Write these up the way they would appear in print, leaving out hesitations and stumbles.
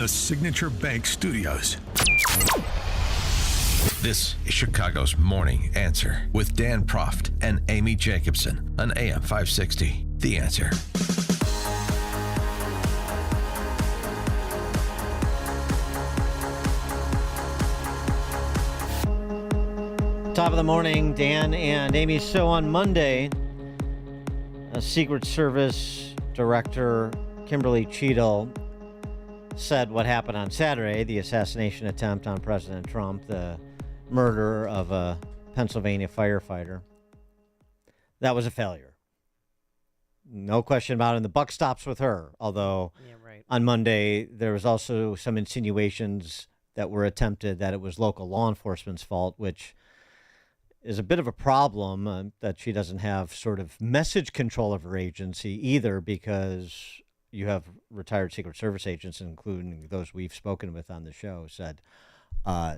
The Signature Bank Studios. This is Chicago's Morning Answer with Dan Proft and Amy Jacobson on AM 560. The Answer. Top of the morning, Dan and Amy. So on Monday, Secret Service Director Kimberly Cheadle said what happened on Saturday, the assassination attempt on President Trump, the murder of a Pennsylvania firefighter, that was a failure. No question about it. And the buck stops with her. Although on Monday, there was also some insinuations that were attempted that it was local law enforcement's fault, which is a bit of a problem, that she doesn't have sort of message control of her agency either, because you have retired Secret Service agents, including those we've spoken with on the show, said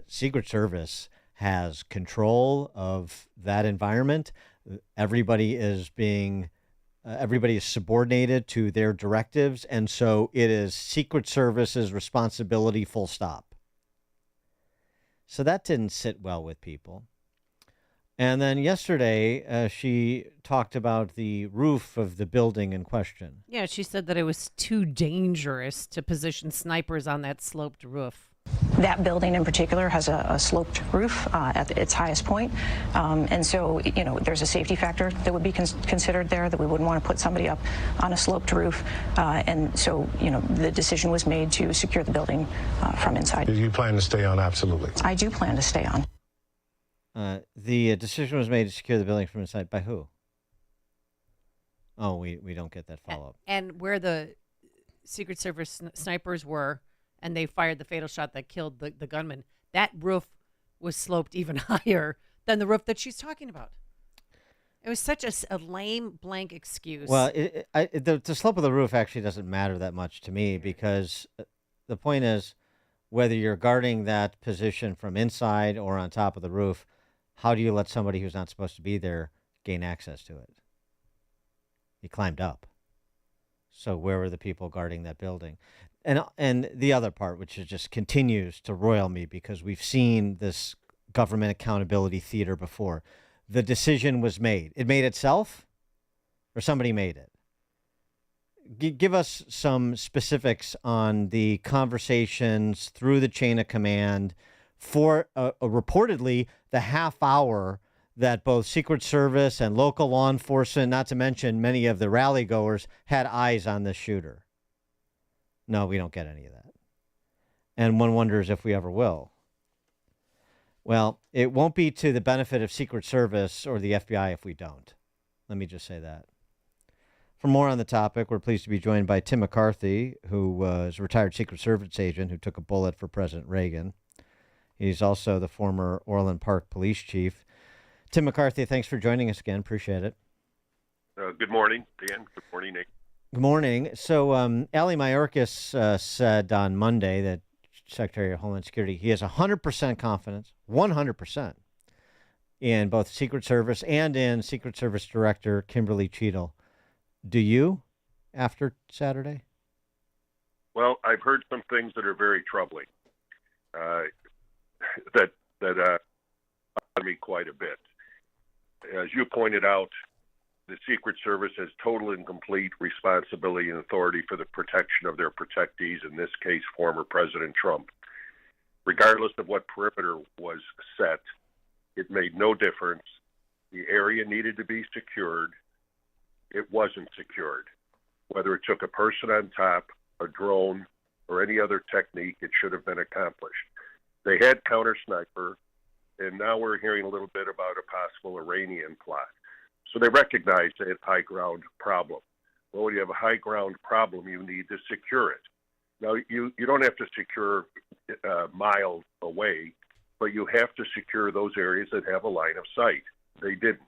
Secret Service has control of that environment. Everybody is subordinated to their directives, and so it is Secret Service's responsibility, full stop. So that didn't sit well with people. And then yesterday, she talked about the roof of the building in question. Yeah, she said that it was too dangerous to position snipers on that sloped roof. That building in particular has a sloped roof at its highest point. And so, there's a safety factor that would be considered there, that we wouldn't want to put somebody up on a sloped roof. And so, the decision was made to secure the building from inside. Do you plan to stay on? Absolutely. I do plan to stay on. The decision was made to secure the building from inside by who? Oh, we don't get that follow-up. And where the Secret Service snipers were, and they fired the fatal shot that killed the gunman, that roof was sloped even higher than the roof that she's talking about. It was such a lame blank excuse. Well, the slope of the roof actually doesn't matter that much to me, because the point is, whether you're guarding that position from inside or on top of the roof, how do you let somebody who's not supposed to be there gain access to it? He climbed up. So where were the people guarding that building? And the other part, which is just continues to roil me, because we've seen this government accountability theater before. The decision was made. It made itself, or somebody made it? Give us some specifics on the conversations through the chain of command for reportedly the half hour that both Secret Service and local law enforcement, not to mention many of the rally goers, had eyes on this shooter. No, we don't get any of that. And one wonders if we ever will. Well, it won't be to the benefit of Secret Service or the FBI if we don't. Let me just say that. For more on the topic, we're pleased to be joined by Tim McCarthy, who was a retired Secret Service agent who took a bullet for President Reagan. He's also the former Orland Park police chief. Tim McCarthy, thanks for joining us again. Appreciate it. Good morning, Dan. Good morning, Nick. Good morning. So Ali Mayorkas said on Monday that Secretary of Homeland Security, he has 100% confidence, 100%, in both Secret Service and in Secret Service Director Kimberly Cheadle. Do you, after Saturday? Well, I've heard some things that are very troubling, that bother me quite a bit. As you pointed out, the Secret Service has total and complete responsibility and authority for the protection of their protectees, in this case, former President Trump. Regardless of what perimeter was set, it made no difference. The area needed to be secured. It wasn't secured. Whether it took a person on top, a drone, or any other technique, it should have been accomplished. They had counter sniper, and now we're hearing a little bit about a possible Iranian plot. So they recognize they had high ground problem. Well, when you have a high ground problem, you need to secure it. Now, you don't have to secure miles away, but you have to secure those areas that have a line of sight. They didn't.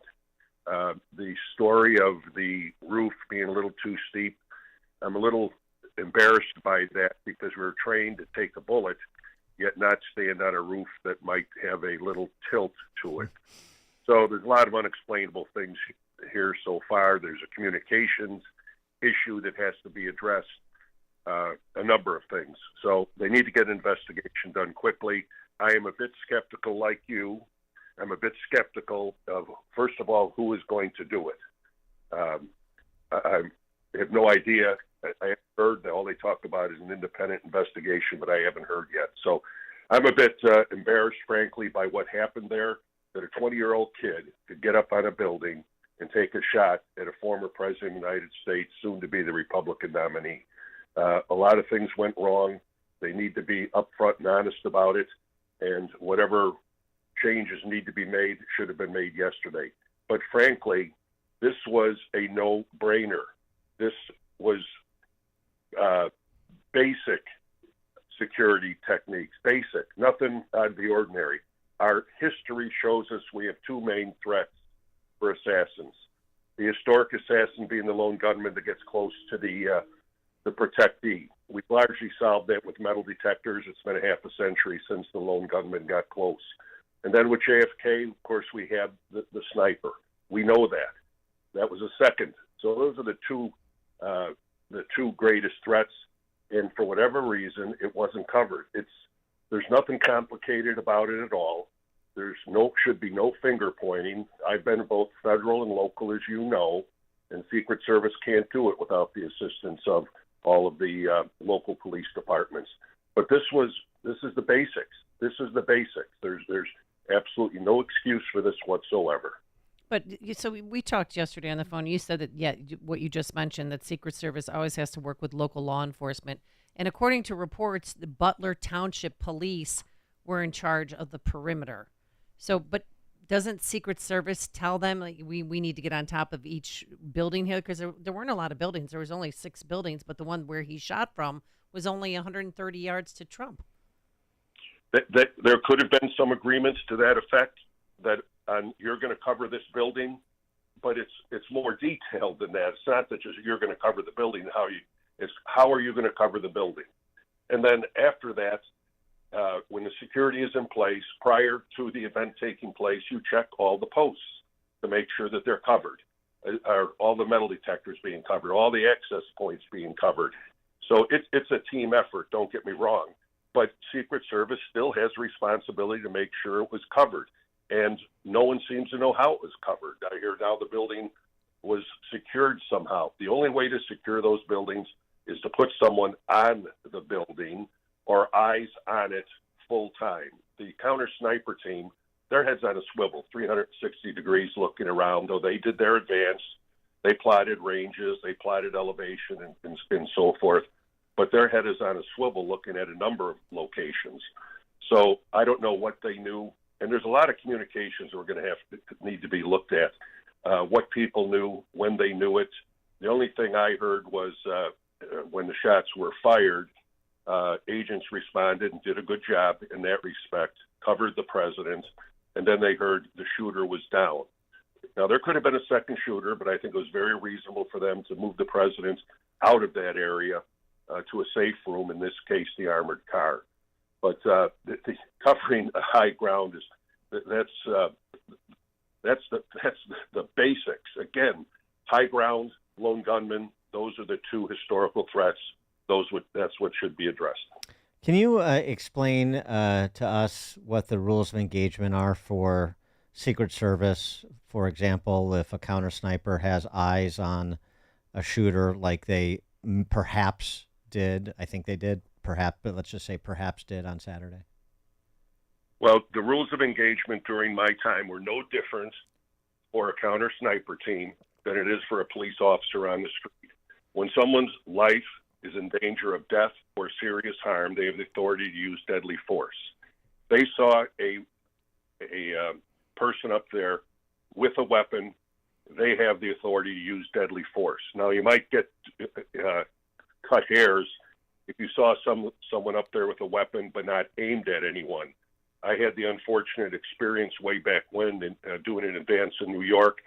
The story of the roof being a little too steep, I'm a little embarrassed by that, because we were trained to take a bullet, yet not stand on a roof that might have a little tilt to it. So there's a lot of unexplainable things here so far. There's a communications issue that has to be addressed. a number of things. So they need to get an investigation done quickly. I am a bit skeptical, like you. I'm a bit skeptical of, first of all, who is going to do it. I have no idea. I have heard that all they talk about is an independent investigation, but I haven't heard yet. So I'm a bit embarrassed, frankly, by what happened there, that a 20-year-old kid could get up on a building and take a shot at a former president of the United States, soon to be the Republican nominee. A lot of things went wrong. They need to be upfront and honest about it, and whatever changes need to be made should have been made yesterday. But frankly, this was a no-brainer. This was basic security techniques, basic, nothing out of the ordinary. Our history shows us we have two main threats for assassins. The historic assassin being the lone gunman that gets close to the protectee. We've largely solved that with metal detectors. It's been a half a century since the lone gunman got close. And then with JFK, of course, we had the sniper. We know that. That was a second. So those are the two greatest threats. And for whatever reason, it wasn't covered. There's nothing complicated about it at all. Should be no finger pointing. I've been both federal and local, as you know, and Secret Service can't do it without the assistance of all of the local police departments. But this is the basics. This is the basics. There's absolutely no excuse for this whatsoever. But so we talked yesterday on the phone. You said that, what you just mentioned, that Secret Service always has to work with local law enforcement. And according to reports, the Butler Township Police were in charge of the perimeter. So, but doesn't Secret Service tell them, like, we need to get on top of each building here? Because there weren't a lot of buildings. There was only 6 buildings, but the one where he shot from was only 130 yards to Trump. That there could have been some agreements to that effect, that you're going to cover this building, but it's more detailed than that. It's not that just you're going to cover the building. It's how are you going to cover the building? And then after that, when the security is in place, prior to the event taking place, you check all the posts to make sure that they're covered. Are all the metal detectors being covered, all the access points being covered. So it's a team effort, don't get me wrong. But Secret Service still has responsibility to make sure it was covered. And no one seems to know how it was covered. I hear now the building was secured somehow. The only way to secure those buildings is to put someone on the building or eyes on it full time. The counter sniper team, their head's on a swivel, 360 degrees looking around. Though they did their advance, they plotted ranges, they plotted elevation and so forth. But their head is on a swivel looking at a number of locations. So I don't know what they knew. And there's a lot of communications that we're going to need to be looked at. What people knew, when they knew it. The only thing I heard was when the shots were fired, agents responded and did a good job in that respect, covered the president, and then they heard the shooter was down. Now, there could have been a second shooter, but I think it was very reasonable for them to move the president out of that area to a safe room, in this case, the armored car. But the covering the high ground that's the basics. Again, high ground, lone gunman. Those are the two historical threats. That's what should be addressed. Can you explain to us what the rules of engagement are for Secret Service? For example, if a counter sniper has eyes on a shooter, like they perhaps did, I think they did. Perhaps, but let's just say perhaps did on Saturday. Well, the rules of engagement during my time were no different for a counter sniper team than it is for a police officer on the street. When someone's life is in danger of death or serious harm, they have the authority to use deadly force. They saw a person up there with a weapon. They have the authority to use deadly force. Now, you might get cut hairs if you saw someone up there with a weapon but not aimed at anyone. I had the unfortunate experience way back when doing an advance in New York,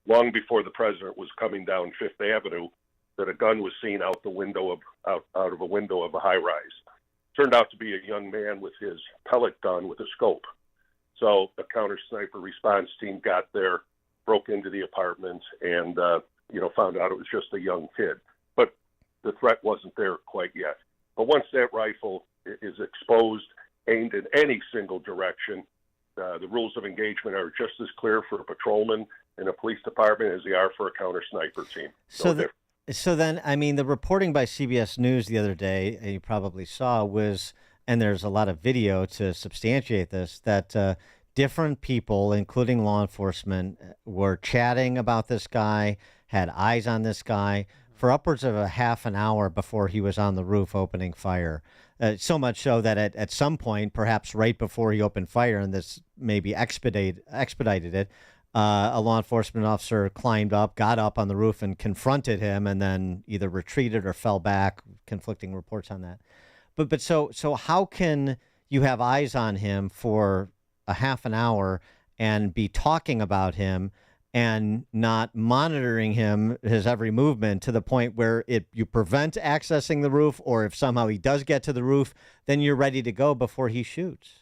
long before the president was coming down Fifth Avenue, that a gun was seen out of a window of a high-rise. Turned out to be a young man with his pellet gun with a scope. So a counter sniper response team got there, broke into the apartment, and found out it was just a young kid. But the threat wasn't there quite yet. But once that rifle is exposed, aimed in any single direction, the rules of engagement are just as clear for a patrolman in a police department as they are for a counter sniper team. So then, I mean, the reporting by CBS News the other day, you probably saw, was, and there's a lot of video to substantiate this, that different people, including law enforcement, were chatting about this guy, had eyes on this guy for upwards of a half an hour before he was on the roof opening fire. So much so that at some point, perhaps right before he opened fire, and this maybe expedited it, a law enforcement officer climbed up, got up on the roof and confronted him, and then either retreated or fell back. Conflicting reports on that. But so how can you have eyes on him for a half an hour and be talking about him and not monitoring him, his every movement, to the point where you prevent accessing the roof, or if somehow he does get to the roof, then you're ready to go before he shoots?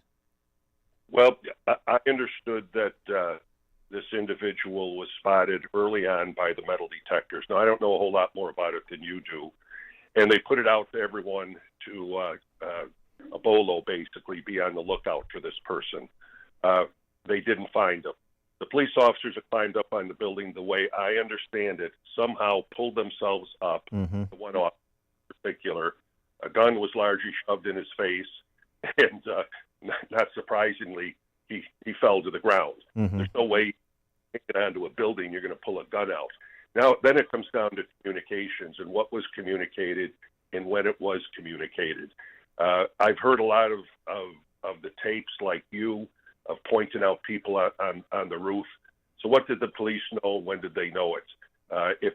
Well, I understood that this individual was spotted early on by the metal detectors. Now, I don't know a whole lot more about it than you do. And they put it out to everyone to a bolo, basically, be on the lookout for this person. They didn't find him. The police officers that climbed up on the building, the way I understand it, somehow pulled themselves up. Mm-hmm. The one officer in particular, a gun was largely shoved in his face, and not surprisingly, he fell to the ground. Mm-hmm. There's no way to get onto a building, you're going to pull a gun out. Now, then it comes down to communications and what was communicated and when it was communicated. I've heard a lot of the tapes, like you, of pointing out people on the roof. So what did the police know? When did they know it? If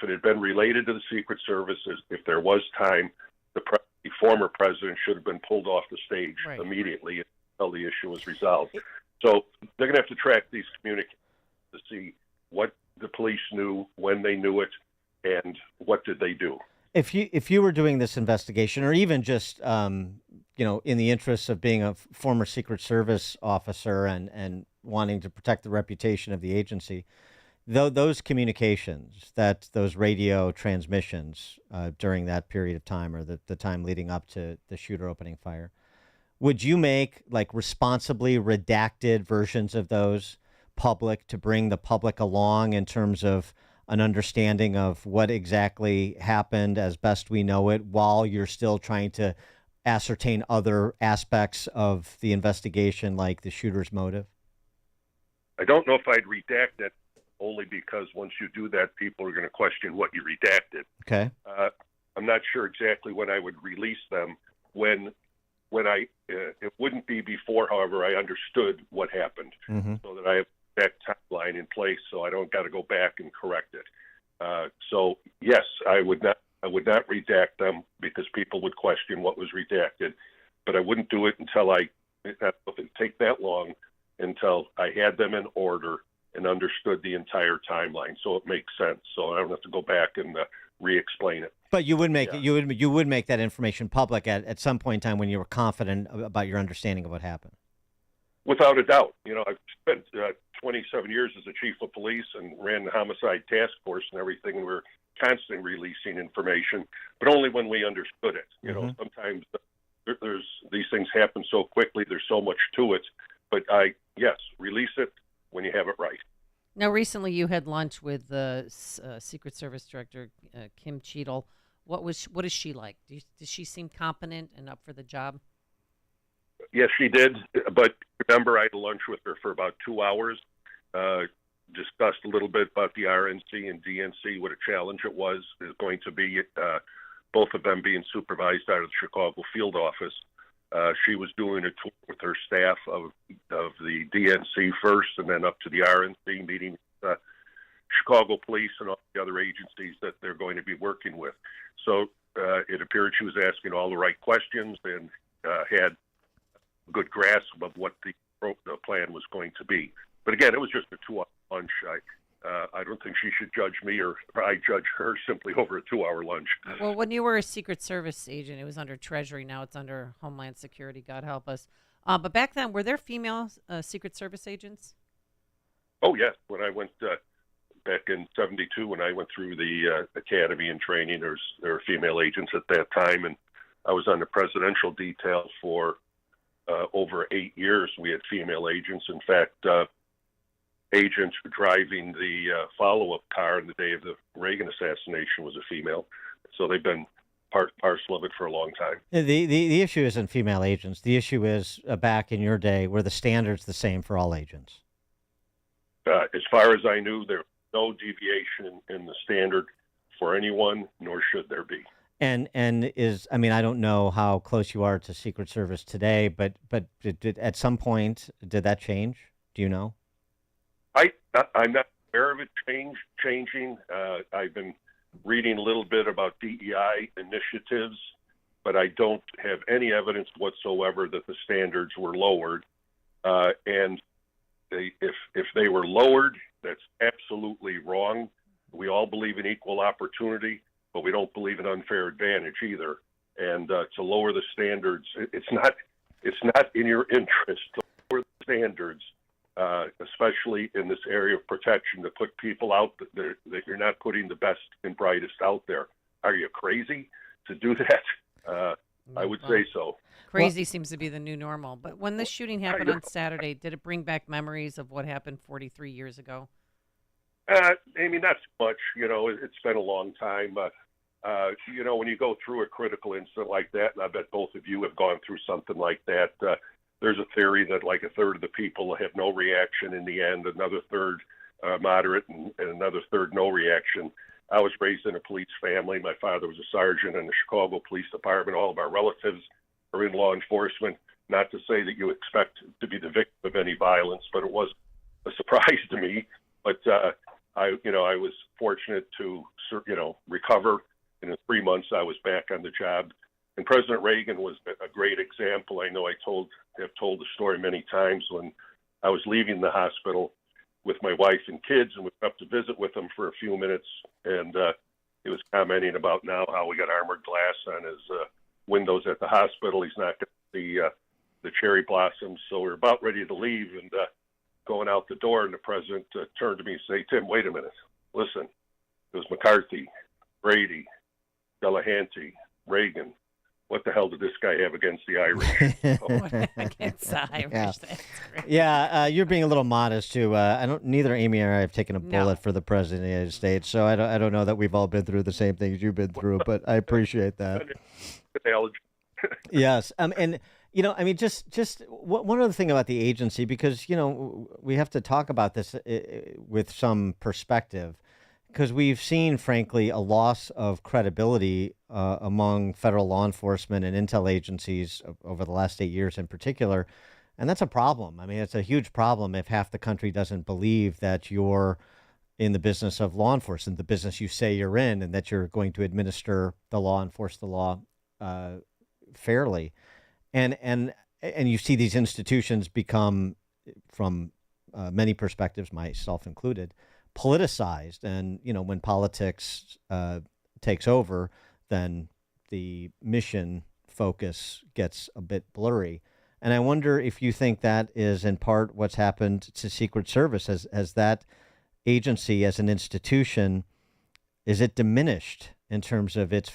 it had been related to the Secret Service, if there was time, the former president should have been pulled off the stage immediately until the issue was resolved. So they're going to have to track these communications to see what the police knew, when they knew it, and what did they do. If you were doing this investigation, or even just in the interest of being a former Secret Service officer and wanting to protect the reputation of the agency, those communications, those radio transmissions during that period of time, or the time leading up to the shooter opening fire, would you make responsibly redacted versions of those public to bring the public along in terms of an understanding of what exactly happened as best we know it, while you're still trying to ascertain other aspects of the investigation, like the shooter's motive? I don't know if I'd redact it, only because once you do that, people are going to question what you redacted. Okay. I'm not sure exactly when I would release them. When it wouldn't be before, however, I understood what happened, mm-hmm. so that I have that timeline in place, so I don't got to go back and correct it. So yes, I would not redact them, because people would question what was redacted, but I wouldn't do it until it would take that long, until I had them in order and understood the entire timeline, so it makes sense. So I don't have to go back and re-explain it. But you would make you would make that information public at some point in time when you were confident about your understanding of what happened. Without a doubt. I've spent 27 years as a chief of police and ran the homicide task force and everything, and we're constantly releasing information, but only when we understood it. Mm-hmm. Sometimes there's these things happen so quickly, there's so much to it, but release it when you have it right. Now, recently you had lunch with the Secret Service Director, Kim Cheadle. What is she like? Does she seem competent and up for the job? Yes, she did. But remember, I had lunch with her for about 2 hours, discussed a little bit about the RNC and DNC, what a challenge it was going to be, both of them being supervised out of the Chicago field office. She was doing a tour with her staff of the DNC first, and then up to the RNC, meeting Chicago police and all the other agencies that they're going to be working with. So it appeared she was asking all the right questions and had a good grasp of what the plan was going to be. But again, it was just a 2-hour lunch. I don't think she should judge me or I judge her simply over a 2-hour lunch. Well, when you were a Secret Service agent, it was under Treasury. Now it's under Homeland Security. God help us. But back then, were there female Secret Service agents? Oh, yes. When I went back in '72 when I went through the academy and training. There were female agents at that time, and I was on the presidential detail for over 8 years. We had female agents. In fact, agent driving the follow-up car in the day of the Reagan assassination was a female. So they've been part parcel of it for a long time. The issue isn't female agents. The issue is back in your day, were the standards the same for all agents? As far as I knew, there was no deviation in the standard for anyone, nor should there be. And I mean, I don't know how close you are to Secret Service today, but did at some point, did that change? Do you know? I'm not aware of it changing. I've been reading a little bit about DEI initiatives, but I don't have any evidence whatsoever that the standards were lowered. And if they were lowered, that's absolutely wrong. We all believe in equal opportunity, but we don't believe in unfair advantage either. And to lower the standards, it's not in your interest to lower the standards, especially in this area of protection, to put people out that you're not putting the best and brightest out there. Are you crazy to do that? I would say so. Crazy seems to be the new normal. But when this shooting happened on Saturday, did it bring back memories of what happened 43 years ago? Amy, not so much. It's been a long time. But, when you go through a critical incident like that, and I bet both of you have gone through something like that, there's a theory that like a third of the people have no reaction in the end, another third moderate, and another third no reaction. I was raised in a police family. My father was a sergeant in the Chicago Police Department. All of our relatives are in law enforcement. Not to say that you expect to be the victim of any violence, but it was a surprise to me. But I was fortunate to recover. And in 3 months, I was back on the job. And President Reagan was a great example. I know have told the story many times when I was leaving the hospital with my wife and kids, and we went up to visit with him for a few minutes, and he was commenting about now how we got armored glass on his windows at the hospital. He's not going to see the cherry blossoms. So we're about ready to leave and going out the door, and the president turned to me and said, "Tim, wait a minute. Listen, it was McCarthy, Brady, Delahanty, Reagan. What the hell did this guy have against the Irish?" Against the Irish. Yeah. That's great. Yeah, you're being a little modest too. Neither Amy or I have taken a bullet for the president of the United States, so I don't know that we've all been through the same things you've been through, but I appreciate that. Yes, and just one other thing about the agency, because we have to talk about this with some perspective, because we've seen, frankly, a loss of credibility among federal law enforcement and intel agencies over the last 8 years in particular. And that's a problem. I mean, it's a huge problem if half the country doesn't believe that you're in the business of law enforcement, the business you say you're in, and that you're going to administer the law, enforce the law fairly. And you see these institutions become, from many perspectives, myself included, politicized. And, when politics takes over, then the mission focus gets a bit blurry. And I wonder if you think that is in part what's happened to Secret Service. As that agency, as an institution, is it diminished in terms of its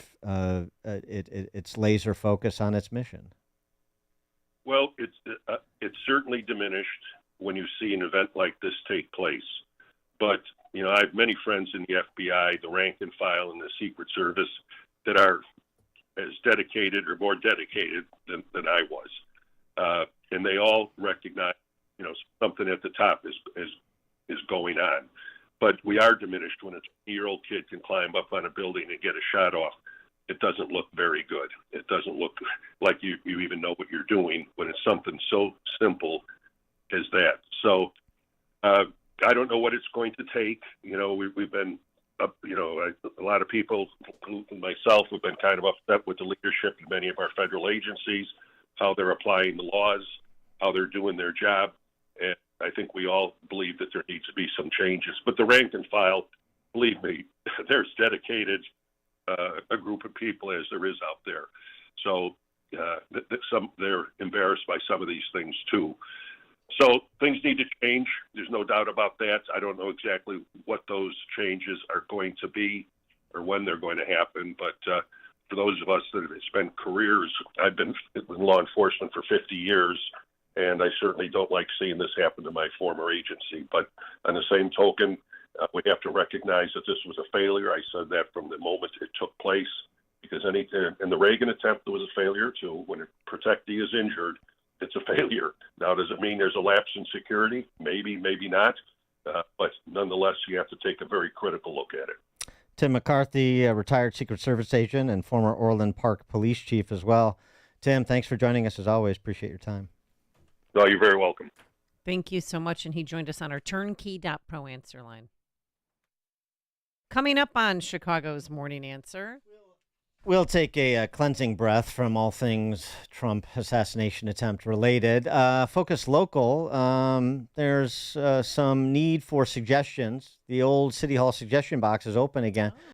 laser focus on its mission? Well, it's certainly diminished when you see an event like this take place. But, I have many friends in the FBI, the rank and file, and the Secret Service that are as dedicated or more dedicated than I was. And they all recognize, something at the top is going on. But we are diminished when a 20-year-old kid can climb up on a building and get a shot off. It doesn't look very good. It doesn't look like you even know what you're doing when it's something so simple as that. So I don't know what it's going to take. We've been, a lot of people, including myself, have been kind of upset with the leadership in many of our federal agencies, how they're applying the laws, how they're doing their job. And I think we all believe that there needs to be some changes. But the rank and file, believe me, there's dedicated a group of people as there is out there. So they're embarrassed by some of these things too. So things need to change. There's no doubt about that. I don't know exactly what those changes are going to be or when they're going to happen. But for those of us that have spent careers, I've been in law enforcement for 50 years, and I certainly don't like seeing this happen to my former agency. But on the same token, we have to recognize that this was a failure. I said that from the moment it took place, because in the Reagan attempt, there was a failure too. When a protectee is injured, it's a failure. Now, does it mean there's a lapse in security? Maybe, maybe not. But nonetheless, you have to take a very critical look at it. Tim McCarthy, a retired Secret Service agent and former Orland Park police chief as well. Tim, thanks for joining us as always. Appreciate your time. No, you're very welcome. Thank you so much. And he joined us on our turnkey.pro answer line. Coming up on Chicago's Morning Answer. We'll take a cleansing breath from all things Trump assassination attempt related. Focus local. There's some need for suggestions. The old City Hall suggestion box is open again.